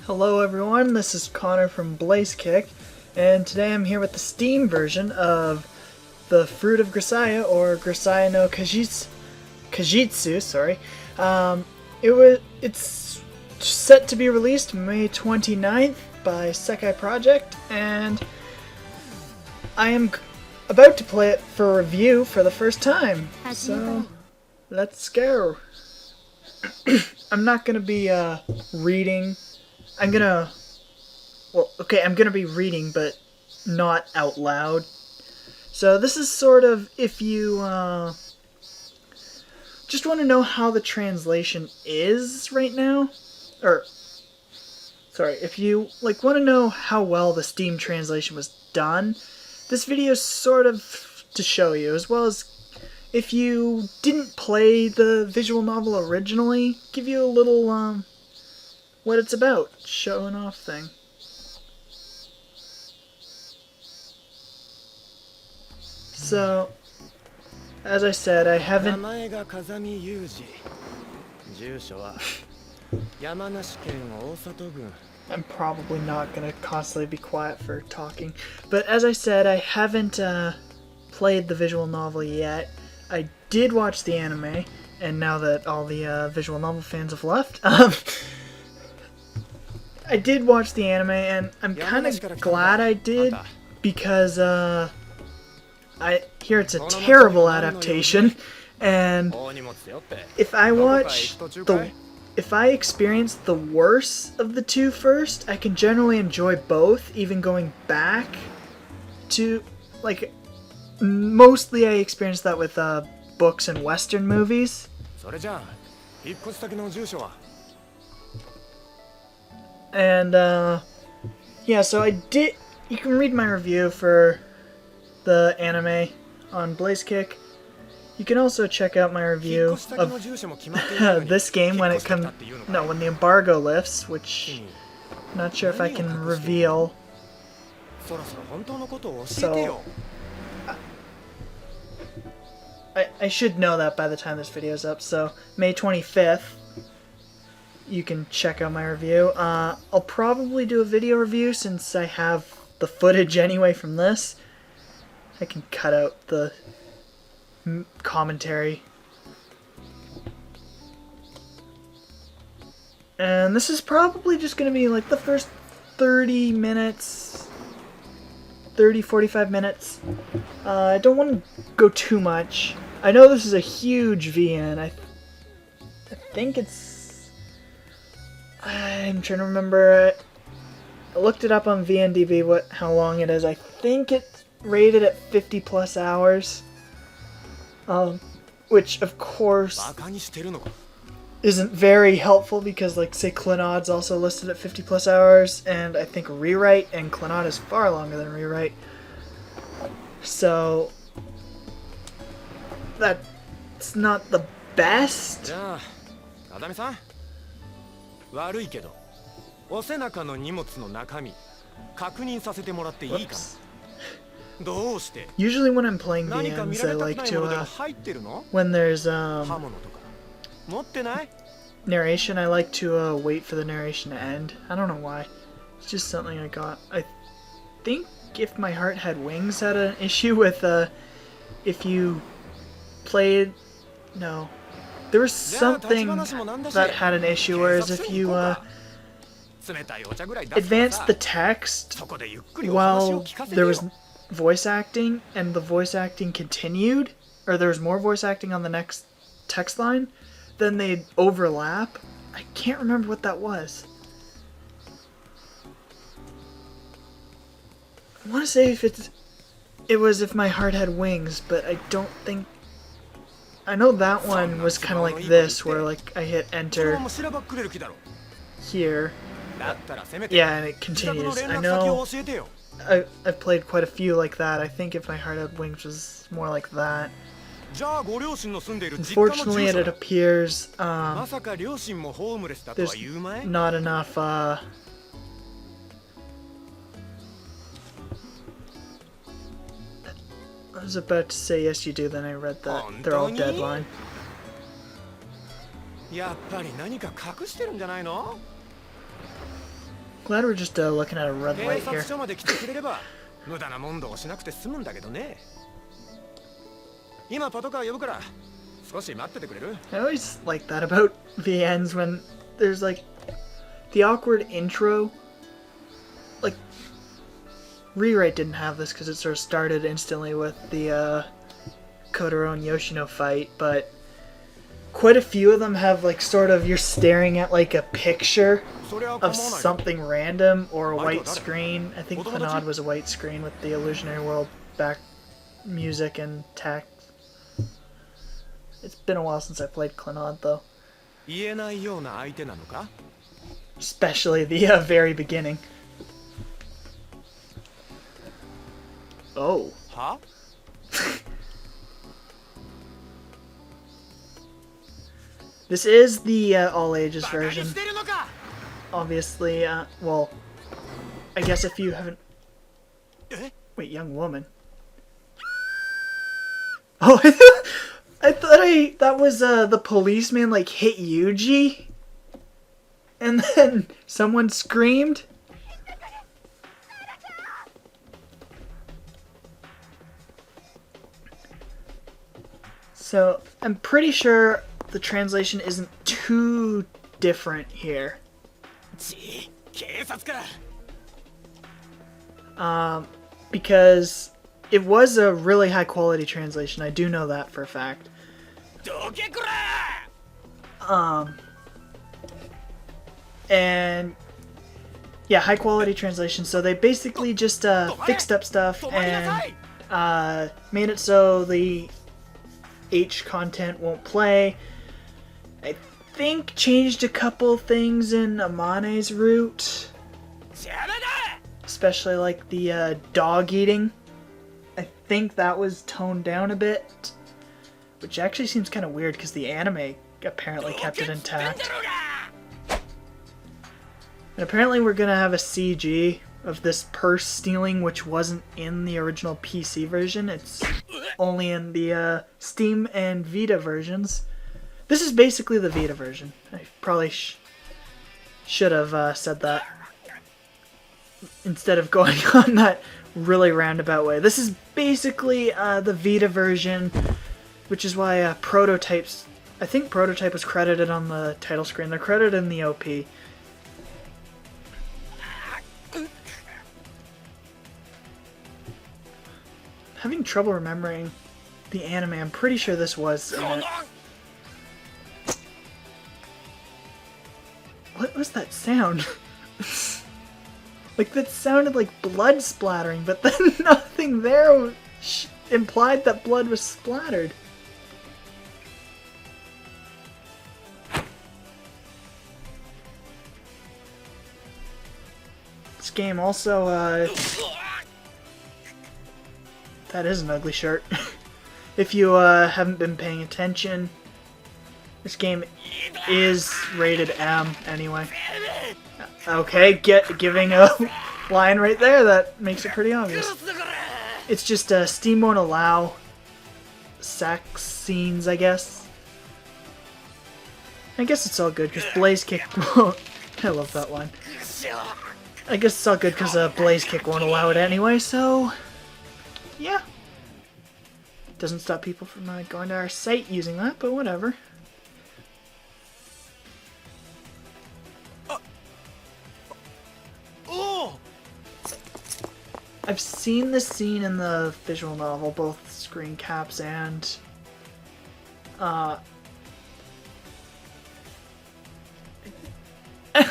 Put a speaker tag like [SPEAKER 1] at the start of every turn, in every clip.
[SPEAKER 1] Hello everyone, this is Connor from Blazekick, and today I'm here with the Steam version of the Fruit of Grisaia, or Grisaia no Kajitsu, sorry. It's set to be released May 29th by Sekai Project, and I am about to play it for review for the first time, so let's go. I'm not gonna be reading. I'm gonna be reading, but not out loud. So this is sort of if you just want to know how the translation is right now, or sorry, if you want to know how well the Steam translation was done, this video is sort of to show you, as well as if you didn't play the visual novel originally, give you a little what it's about, showing off thing. So, as I said, I haven't... I'm probably not going to constantly be quiet for talking, but as I said, I haven't played the visual novel yet. I did watch the anime, and now that all the visual novel fans have left, I did watch the anime, and I'm kind of glad I did, because I hear it's a terrible adaptation, and if I experience the worst of the two first, I can generally enjoy both, even going back to, mostly I experienced that with books and Western movies. And, yeah, so you can read my review for the anime on Blazekick. You can also check out my review of this game when the embargo lifts, which I'm not sure if I can reveal. So, I should know that by the time this video is up, so May 25th. You can check out my review. I'll probably do a video review since I have the footage anyway from this. I can cut out the commentary. And this is probably just going to be like the first 30 minutes, 45 minutes. I don't want to go too much. I know this is a huge VN. I think it's... I'm trying to remember. I looked it up on VNDB how long it is. I think it's rated at 50 plus hours. Which of course isn't very helpful because, say, Clannad's also listed at 50 plus hours, and I think Rewrite, and Clannad is far longer than Rewrite. So that's not the best. Whoops. Usually when I'm playing VNs, I like to, when there's narration, I like to wait for the narration to end. I don't know why. It's just something I got. I think If My Heart Had Wings had an issue with if you played... No. There was something that had an issue, whereas if you advanced the text while there was voice acting, and the voice acting continued, or there was more voice acting on the next text line, then they'd overlap. I can't remember what that was. I want to say it was If My Heart Had Wings, but I don't think... I know that one was kind of like this, where I hit enter here. Yeah, and it continues. I know I've played quite a few like that. I think If My Heart Had Wings was more like that. Unfortunately, it appears there's not enough I was about to say yes you do, then I read that. They're all deadline. Glad we're just looking at a red light here.
[SPEAKER 2] 無駄な問答をしなくて済むんだけどね。今パトカー呼ぶから少し待っててくれる？
[SPEAKER 1] I always like that about the ends when there's like the awkward intro. Like Rewrite didn't have this because it sort of started instantly with the Kotaro and Yoshino fight, but quite a few of them have like sort of you're staring at like a picture of something random or a white screen. I think Clannad was a white screen with the Illusionary World back music and text. It's been a while since I played Clannad though. Especially the very beginning. Oh.
[SPEAKER 2] Huh?
[SPEAKER 1] This is the all ages version. Obviously, well, I guess if you haven't... Wait, young woman. Oh, I thought that was the policeman like hit Yuji, and then someone screamed. So I'm pretty sure the translation isn't too different here. Because it was a really high quality translation. I do know that for a fact. And yeah, high quality translation. So they basically just fixed up stuff and made it so the H content won't play. I think changed a couple things in Amane's route, especially like the dog eating. I think that was toned down a bit, which actually seems kind of weird because the anime apparently kept it intact. And apparently we're gonna have a CG of this purse stealing, which wasn't in the original PC version. It's only in the Steam and Vita versions. This is basically the Vita version. I probably should have said that instead of going on that really roundabout way. This is basically the Vita version, which is why Prototypes... I think Prototype was credited on the title screen. They're credited in the OP. Having trouble remembering the anime. I'm pretty sure this was in it. What was that sound? Like, that sounded like blood splattering, but then nothing there implied that blood was splattered. This game also, that is an ugly shirt. If you haven't been paying attention, this game is rated M anyway. Okay, giving a line right there that makes it pretty obvious. It's just Steam won't allow sex scenes, I guess. I guess it's all good because Blaze Kick won't. I love that line. I guess it's all good because Blaze Kick won't allow it anyway, so yeah. Doesn't stop people from going to our site using that, but whatever. I've seen this scene in the visual novel, both screen caps and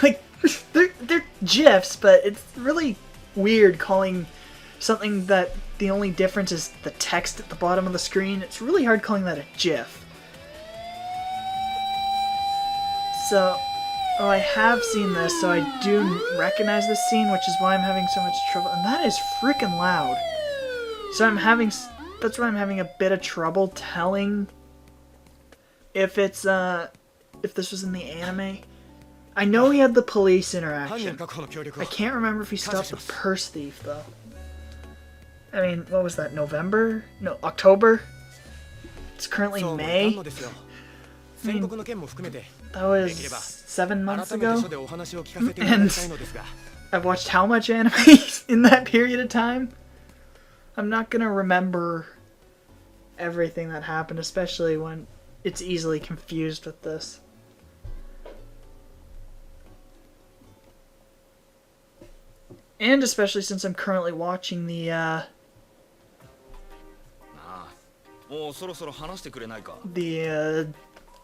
[SPEAKER 1] like they're GIFs, but it's really weird calling something that the only difference is the text at the bottom of the screen. It's really hard calling that a GIF. So, oh, I have seen this, so I do recognize this scene, which is why I'm having so much trouble. And that is freaking loud. So that's why I'm having a bit of trouble telling if it's, if this was in the anime. I know he had the police interaction. I can't remember if he stopped the purse thief, though. I mean, what was that, November? No, October? It's currently May. I mean, that was 7 months ago. And I've watched how much anime in that period of time? I'm not gonna remember everything that happened, especially when it's easily confused with this. And especially since I'm currently watching the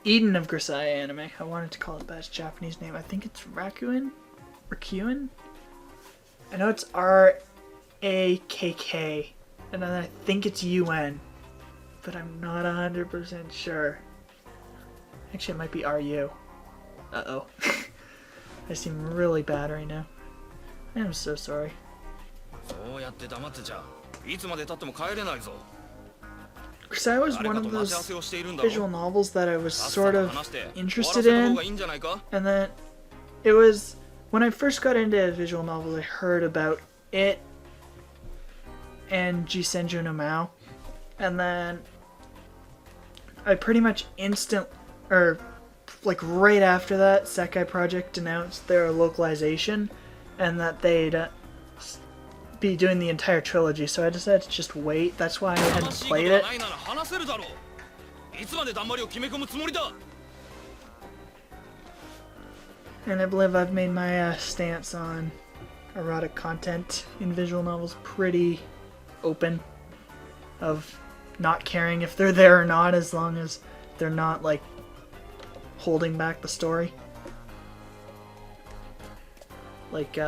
[SPEAKER 1] Eden of Grisaia anime. I wanted to call it by its Japanese name. I think it's Rakuen? Rakuen? I know it's R-A-K-K. And then I think it's U-N. But I'm not 100% sure. Actually, it might be R-U. Uh-oh. I seem really bad right now. I am so sorry. Grisaia was one of those visual novels that I was sort of interested in, and then it was when I first got into visual novels, I heard about it and Jisenju no Mao, and then I pretty much right after that, Sekai Project announced their localization and that they'd be doing the entire trilogy, so I decided to just wait. That's why I hadn't played it. And I believe I've made my stance on erotic content in visual novels pretty open, of not caring if they're there or not, as long as they're not like holding back the story, like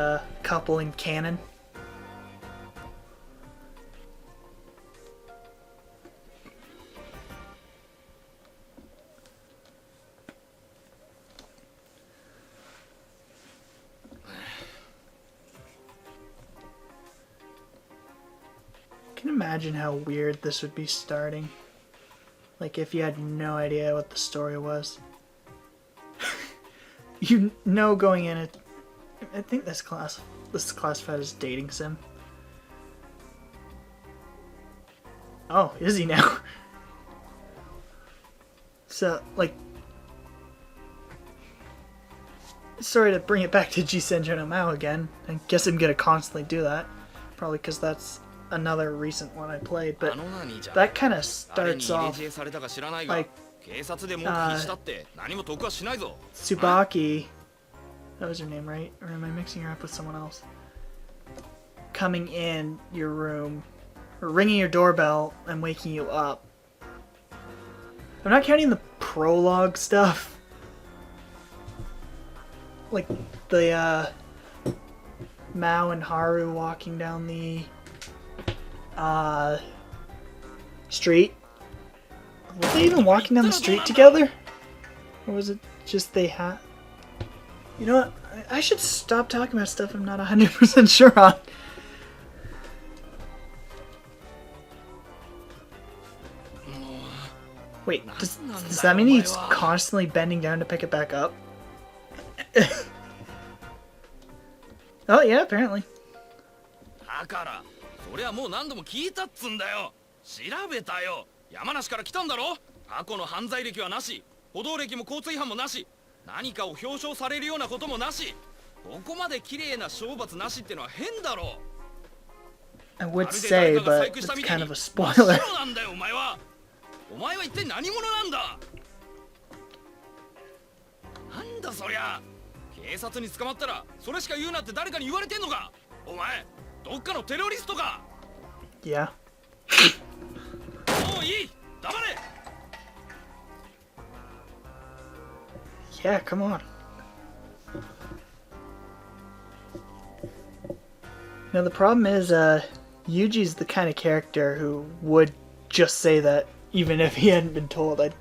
[SPEAKER 1] couple in canon. I can imagine how weird this would be starting. Like if you had no idea what the story was. You know going in it. I think this is classified as dating sim. Oh, is he now? So, like, sorry to bring it back to Jisenju no Mao again. I guess I'm gonna constantly do that. Probably because that's another recent one I played, but that kind of starts off like Tsubaki, that was her name, right? Or am I mixing her up with someone else? Coming in your room, or ringing your doorbell and waking you up. I'm not counting the prologue stuff. Like the Mao and Haru walking down the street. Were they even walking down the street together? Or was it just they had... You know what? I should stop talking about stuff I'm not 100% sure on. Wait, does that mean he's constantly bending down to pick it back up? Oh yeah, apparently.
[SPEAKER 3] そりゃもう何度も聞いたっつんだよ。調べたよ。山梨から来たんだろ。過去の犯罪歴はなし、歩道歴も交通違反もなし、何かを表彰されるようなこともなし。ここまで綺麗な懲罰なしってのは変だろ。
[SPEAKER 1] I would say, but it's kind of a spoiler.
[SPEAKER 3] そうなんだよお前は。お前は一体何者なんだ。なんだそりゃ。警察に捕まったらそれしか言うなって誰かに言われてんのか。お前。どっかのテロリストか。
[SPEAKER 1] Yeah.
[SPEAKER 3] もういい。黙れ。
[SPEAKER 1] Yeah, come on. Now the problem is, Yuji's the kind of character who would just say that even if he hadn't been told. I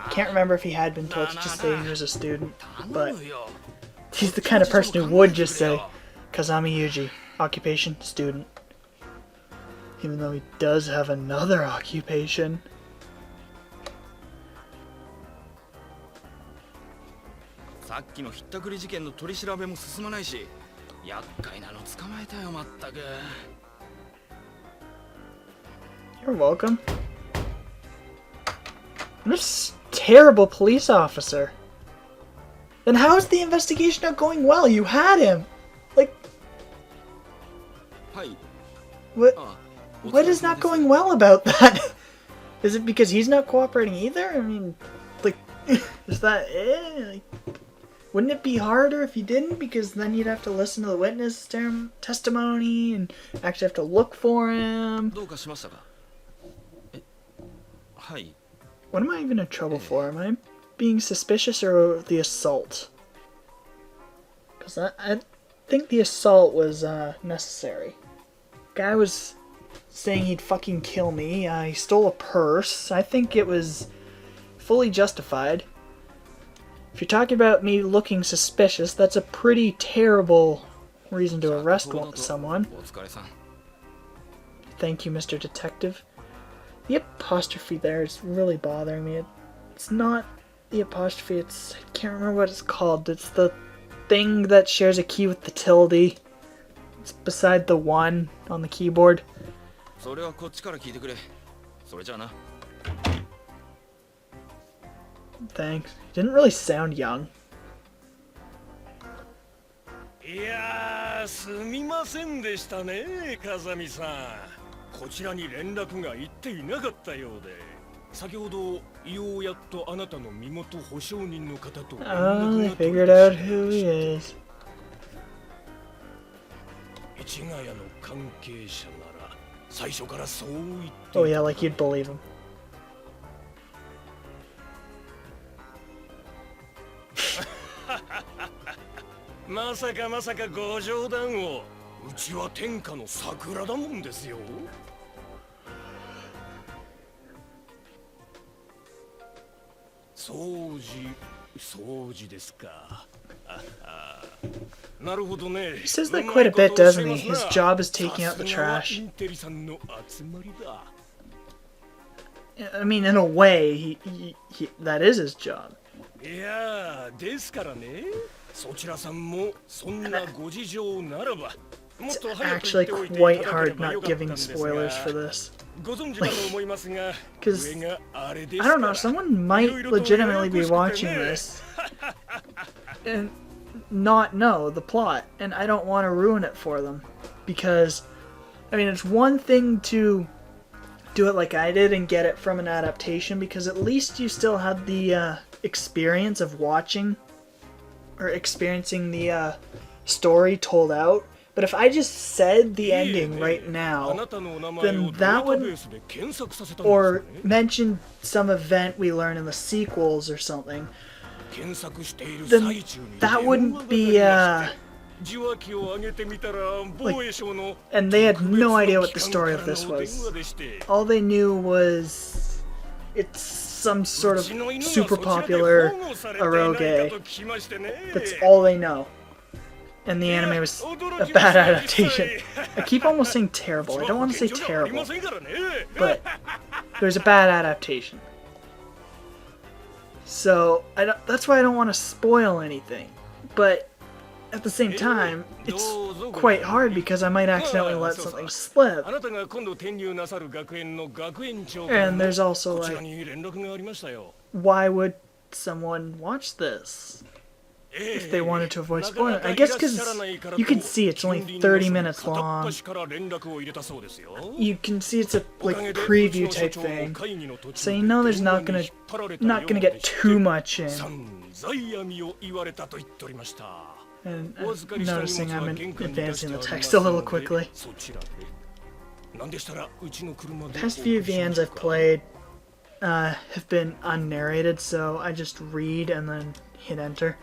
[SPEAKER 1] can't remember if he had been told to just say he was a student, but he's the kind of person who would just say, Kazami Yuji. Occupation, student. Even though he does have another occupation.
[SPEAKER 3] さっきのひったくり事件の取り調べも進まないし、厄介なの捕まえたよまったく。
[SPEAKER 1] You're welcome. This terrible police officer. Then how is the investigation not going well? You had him. Like,
[SPEAKER 3] はい。
[SPEAKER 1] What?
[SPEAKER 3] あ、
[SPEAKER 1] What is not going well about that? Is it because he's not cooperating either? I mean, like, is that it? Like, wouldn't it be harder if he didn't? Because then you'd have to listen to the witness testimony and actually have to look for him.
[SPEAKER 3] どうかしましたか？え、はい。
[SPEAKER 1] What am I even in trouble for? Am I being suspicious or the assault? Because I think the assault was necessary. Guy was saying he'd fucking kill me. He stole a purse. I think it was fully justified. If you're talking about me looking suspicious, that's a pretty terrible reason to arrest someone.
[SPEAKER 3] お疲れさん。
[SPEAKER 1] Thank you, Mr. Detective. The apostrophe there is really bothering me. It's not the apostrophe, I can't remember what it's called. It's the thing that shares a key with the tilde. It's beside the 1 on the keyboard.
[SPEAKER 3] それはこっちから聞いてくれ。それじゃあな。
[SPEAKER 1] Thanks. He didn't really sound young.
[SPEAKER 4] いやー、すみませんでしたね、風見さん。こちらに連絡が行っていなかったようで、先ほどようやっとあなたの身元保証人の方と連
[SPEAKER 1] I
[SPEAKER 4] 絡が取
[SPEAKER 1] figured
[SPEAKER 4] れま
[SPEAKER 1] out
[SPEAKER 4] した。
[SPEAKER 1] who he is.
[SPEAKER 4] 市ヶ谷の関係者なら最初からそう言っていた。
[SPEAKER 1] Oh yeah, like you'd believe him.
[SPEAKER 4] まさかまさかご冗談を。うちは天下の桜だもんですよ。掃除ですか。なるほどね。
[SPEAKER 1] He says that quite a bit, doesn't he? His job is taking out the
[SPEAKER 4] さすがは
[SPEAKER 1] trash.
[SPEAKER 4] インテリさんの集まりだ。
[SPEAKER 1] I mean, in a way, that is his job.
[SPEAKER 4] いやー、ですからね。そちらさんもそんなご事情ならば。
[SPEAKER 1] It's actually quite hard not giving spoilers for this.
[SPEAKER 4] ご存知かと思いますが、
[SPEAKER 1] Because,
[SPEAKER 4] 上があれで
[SPEAKER 1] I
[SPEAKER 4] すか
[SPEAKER 1] don't
[SPEAKER 4] ら。
[SPEAKER 1] know, someone might legitimately be watching this and not know the plot, and I don't want to ruin it for them. Because, I mean, it's one thing to do it like I did and get it from an adaptation, because at least you still had the experience of watching or experiencing the story told out. But if I just said the ending right now, then that would, or mention some event we learn in the sequels or something, then that wouldn't be, like, and they had no idea what the story of this was. All they knew was it's some sort of super popular eroge. That's all they know. And the anime was a bad adaptation. I keep almost saying terrible. I don't want to say terrible. But it was a bad adaptation. So that's why I don't want to spoil anything. But at the same time, it's quite hard because I might accidentally let something slip. And there's also like, why would someone watch this? If they wanted to avoid spoiling, I guess because you can see it's only 30 minutes long. You can see it's a like preview type thing, so you know there's not gonna get too much in. And I'm noticing I'm advancing the text a little quickly. Past few VNs I've played have been unnarrated, so I just read and then hit enter.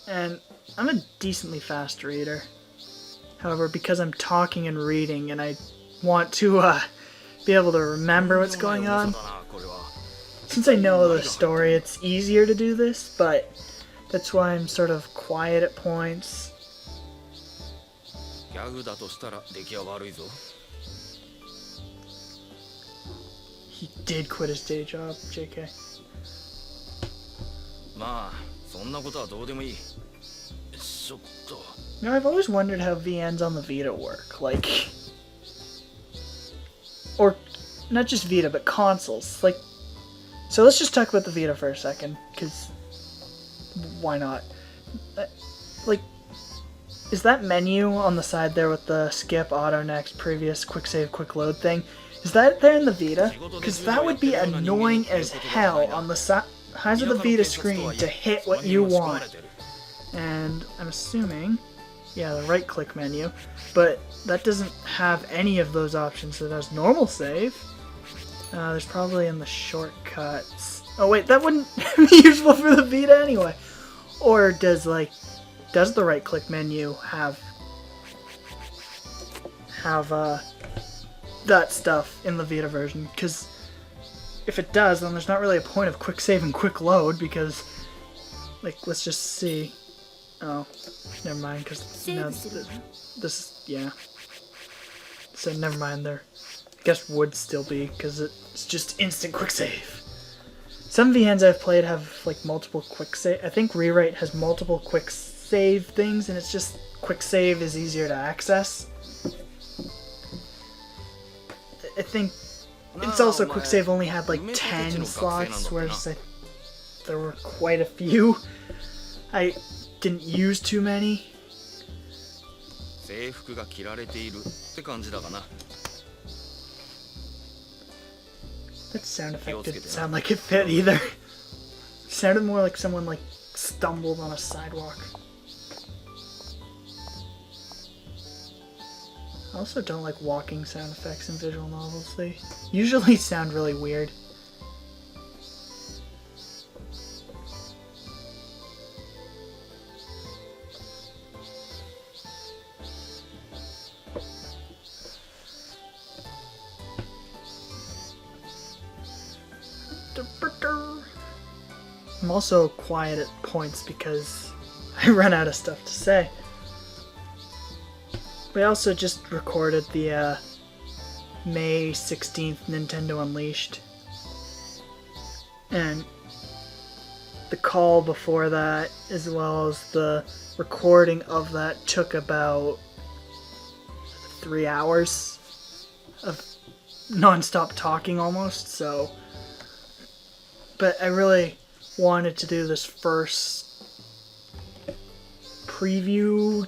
[SPEAKER 1] And I'm a decently fast reader. However, because I'm talking and reading and I want to be able to remember what's going on, since I know the story, it's easier to do this, but that's why I'm sort of quiet at points. He did quit his day job, JK. Now, I've always wondered how VNs on the Vita work, like, or not just Vita, but consoles, like, so let's just talk about the Vita for a second, because why not? Like, is that menu on the side there with the skip, auto, next, previous, quick save, quick load thing, is that there in the Vita? Because that would be annoying as hell on the size of the Vita screen to hit what you want. And I'm assuming, yeah, the right click menu, but that doesn't have any of those options. It has normal save. There's probably in the shortcuts. Oh wait, that wouldn't be useful for the Vita anyway. Or does the right click menu have that stuff in the Vita version? Because if it does, then there's not really a point of quick save and quick load, because, like, let's just see. Oh, never mind, because this, yeah. So never mind there. I guess would still be, because it's just instant quick save. Some VNs I've played have, like, multiple quick save. I think Rewrite has multiple quick save things, and it's just quick save is easier to access. I think it's also quick save only had like 10 slots, whereas there were quite a few. I didn't use too many. That sound effect didn't sound like it fit either. It sounded more like someone like stumbled on a sidewalk. I also don't like walking sound effects in visual novels. They usually sound really weird. I'm also quiet at points because I run out of stuff to say. We also just recorded the May 16th Nintendo Unleashed. And the call before that, as well as the recording of that, took about 3 hours of non-stop talking almost, so... But I really wanted to do this first preview,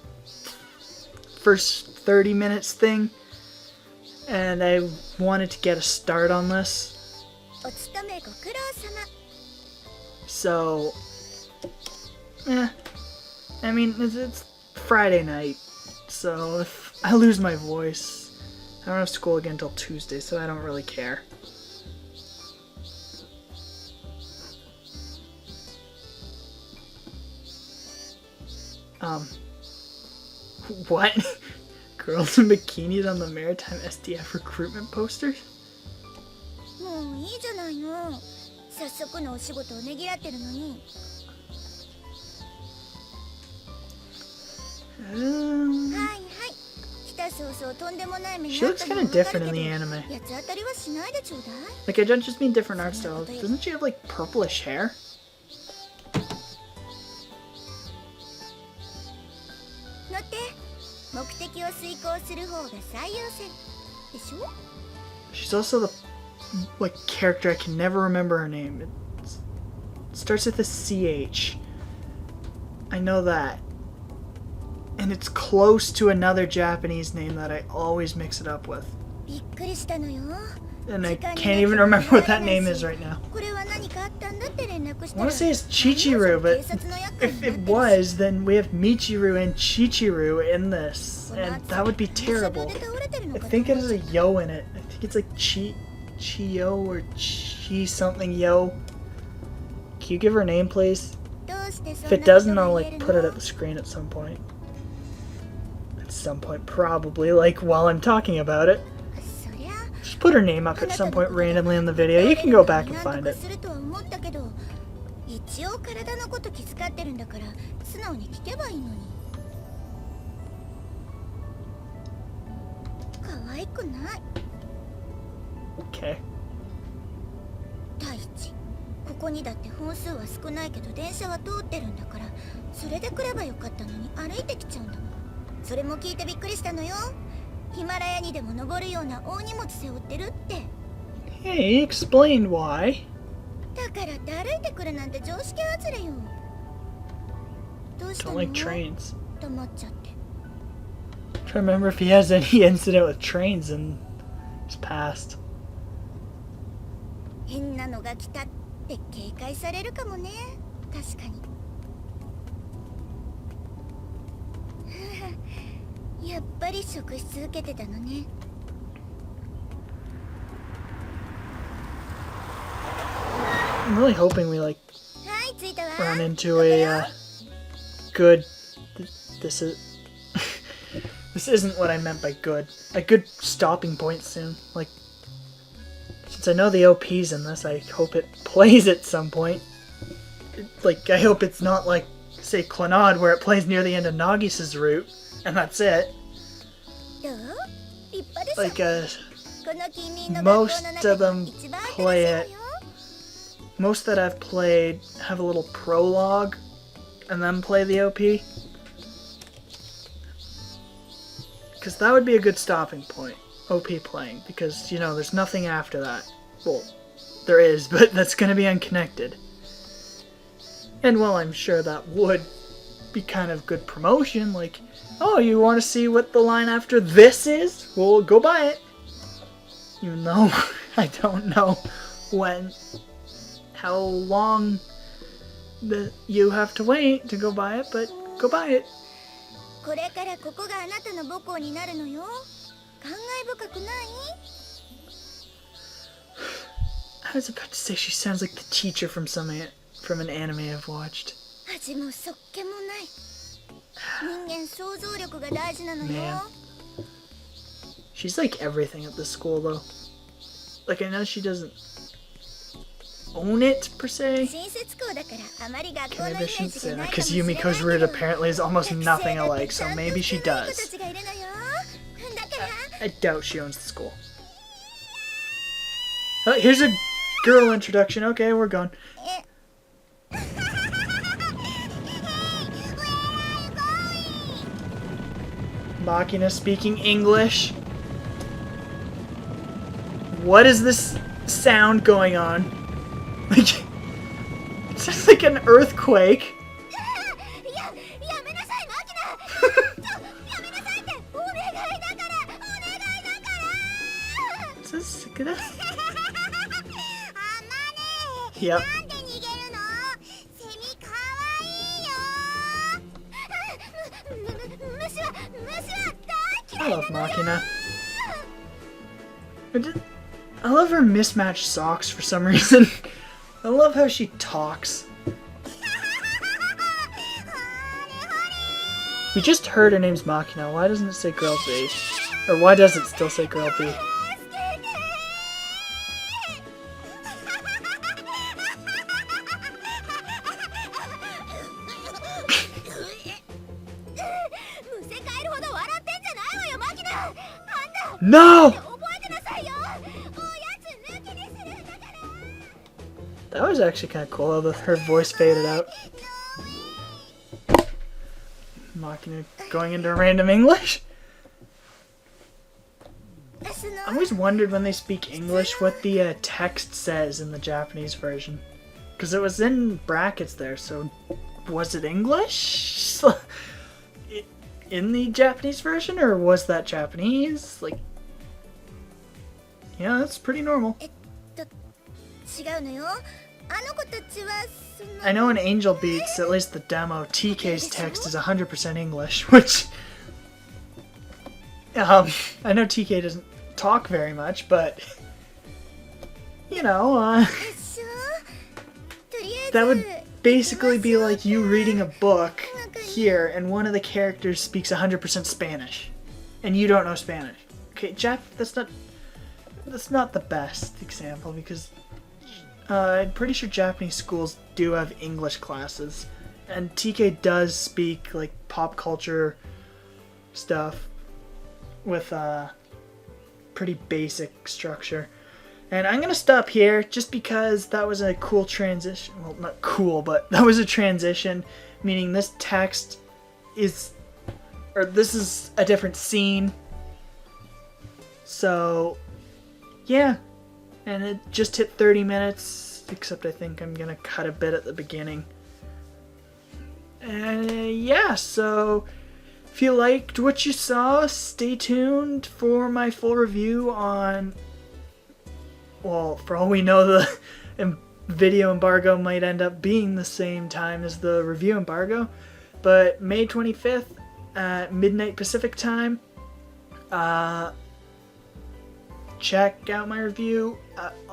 [SPEAKER 1] first 30 minutes thing, and I wanted to get a start on this. So, I mean, it's Friday night, so if I lose my voice, I don't have school again until Tuesday, so I don't really care. What? Girls in bikinis on the Maritime SDF recruitment posters? She looks kind of different in the anime. Like, I don't just mean different art style. Doesn't she have, like, purplish hair? She's also the, like, character I can never remember her name. It starts with a CH. I know that. And it's close to another Japanese name that I always mix it up with. And I can't even remember what that name is right now. I want to say it's Chichiru, but if it was, then we have Michiru and Chichiru in this, and that would be terrible. I think it has a yo in it. I think it's like Chi-yo or Chi something yo. Can you give her a name, please? If it doesn't, I'll like put it at the screen at some point. At some point, probably, like while I'm talking about it. Just put her name up at some point randomly in the video. You can go back and find it. Okay.
[SPEAKER 5] ここにだって本数は少ないけど電車は通ってるんだから、それで来ればよかったのに歩いてきちゃうんだもん。それも聞いてびっくりしたのよ。ヒマラヤにでも登るような大荷物背負ってるって。
[SPEAKER 1] Hey, explain why.
[SPEAKER 5] だからって歩いてくるなんて常識外れよ。どうしたの？
[SPEAKER 1] Don't like trains.
[SPEAKER 5] 黙っちゃって。
[SPEAKER 1] I remember if he has any incident with trains in his past.
[SPEAKER 5] 変なのが来たって警戒されるかもね。確かに。やっぱり職質受けてたのね。
[SPEAKER 1] I'm really hoping we like
[SPEAKER 5] はい、着いたわ。
[SPEAKER 1] run into a good. This is. This isn't what I meant by good. A good stopping point soon. Like, since I know the OP's in this, I hope it plays at some point. Like, I hope it's not like, say, Clannad, where it plays near the end of Nagis's route, and that's it.
[SPEAKER 5] どう？立派でしょ。
[SPEAKER 1] Like,
[SPEAKER 5] この近隣の学校の
[SPEAKER 1] most
[SPEAKER 5] 中
[SPEAKER 1] of
[SPEAKER 5] で
[SPEAKER 1] them
[SPEAKER 5] 一番
[SPEAKER 1] play
[SPEAKER 5] 新し
[SPEAKER 1] it.
[SPEAKER 5] いよ。
[SPEAKER 1] Most that I've played have a little prologue, and then play the OP. Because that would be a good stopping point, OP playing, because, you know, there's nothing after that. Well, there is, but that's going to be unconnected. And while I'm sure that would be kind of good promotion, like, oh, you want to see what the line after this is? Well, go buy it. Even though I don't know how long you have to wait to go buy it, but go buy it.
[SPEAKER 5] これからここがあなたの母校になるのよ。感慨深くない？
[SPEAKER 1] I was about to say she sounds like the teacher from an anime I've watched.
[SPEAKER 5] 味もそっけもない。人間想像力が大事なのよ。
[SPEAKER 1] Man. She's like everything at this school, though. Like, I know she doesn't own it, per se.
[SPEAKER 5] 新設校だからあまり学校
[SPEAKER 1] Okay,
[SPEAKER 5] のイ
[SPEAKER 1] maybe
[SPEAKER 5] メ
[SPEAKER 1] I
[SPEAKER 5] ー
[SPEAKER 1] shouldn't
[SPEAKER 5] ジ
[SPEAKER 1] say
[SPEAKER 5] がな
[SPEAKER 1] that,
[SPEAKER 5] いかも
[SPEAKER 1] because
[SPEAKER 5] しれないけど。
[SPEAKER 1] Yumiko's route apparently is almost nothing alike, so maybe she
[SPEAKER 5] 学生だって
[SPEAKER 1] does.
[SPEAKER 5] ちゃんとすごい子たちがいるのよ。だから
[SPEAKER 1] I doubt she owns the school. Oh, here's a girl introduction. Okay, we're going. Machina speaking English. What is this sound going on? Like, it sounds like an earthquake.
[SPEAKER 5] やめなさいマキナ。やめなさいってお願いだからお願いだから。
[SPEAKER 1] Is this sick of that?
[SPEAKER 5] あまね。
[SPEAKER 1] Yep.
[SPEAKER 5] なんで逃げるの？セミかわいいよ。虫は大嫌
[SPEAKER 1] I
[SPEAKER 5] いな
[SPEAKER 1] love
[SPEAKER 5] のよ。
[SPEAKER 1] Machina. I love her mismatched socks for some reason. I love how she talks. We just heard her name's Machina. Why doesn't it say Girl B? Or why does it still say Girl B?
[SPEAKER 5] むせ返るほど笑ってんじゃないわよマキナ。あんた
[SPEAKER 1] No!
[SPEAKER 5] 覚えてなさいよ。おやつ抜きにするんだから。
[SPEAKER 1] That was actually kind of cool how her voice faded out. Machina going into random English? I always wondered when they speak English what the text says in the Japanese version. Because it was in brackets there, so was it English? In the Japanese version, or was that Japanese? Like, yeah, that's pretty normal.
[SPEAKER 5] 違うのよ。あの子たちはその
[SPEAKER 1] I know in Angel Beats, at least the demo, TK's text is 100% English, which... I know TK doesn't talk very much, but... You know,
[SPEAKER 5] でしょ。とりあえず
[SPEAKER 1] that would basically be like you reading a book here, and one of the characters speaks 100% Spanish, and you don't know Spanish. Okay, that's not the best example, because I'm pretty sure Japanese schools do have English classes, and TK does speak like pop culture stuff with pretty basic structure. And I'm gonna stop here just because that was a cool transition. Well, not cool, but that was a transition, meaning this text is, or this is a different scene. So, yeah. And it just hit 30 minutes, except I think I'm gonna cut a bit at the beginning. And yeah, so if you liked what you saw, stay tuned for my full review on, well, for all we know, the video embargo might end up being the same time as the review embargo, but May 25th at midnight Pacific time. Check out my review.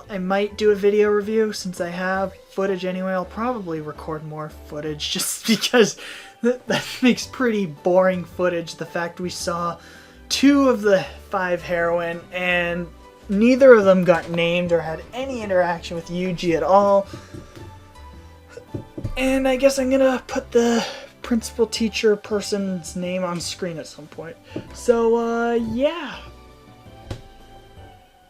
[SPEAKER 1] I might do a video review since I have footage anyway. I'll probably record more footage just because that makes pretty boring footage. The fact we saw 2 of the 5 heroine and neither of them got named or had any interaction with Yuji at all. And I guess I'm gonna put the principal teacher person's name on screen at some point. So, yeah.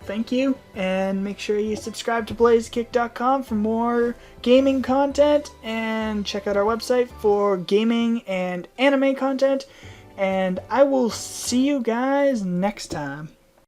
[SPEAKER 1] Thank you, and make sure you subscribe to BlazeKick.com for more gaming content, and check out our website for gaming and anime content, and I will see you guys next time.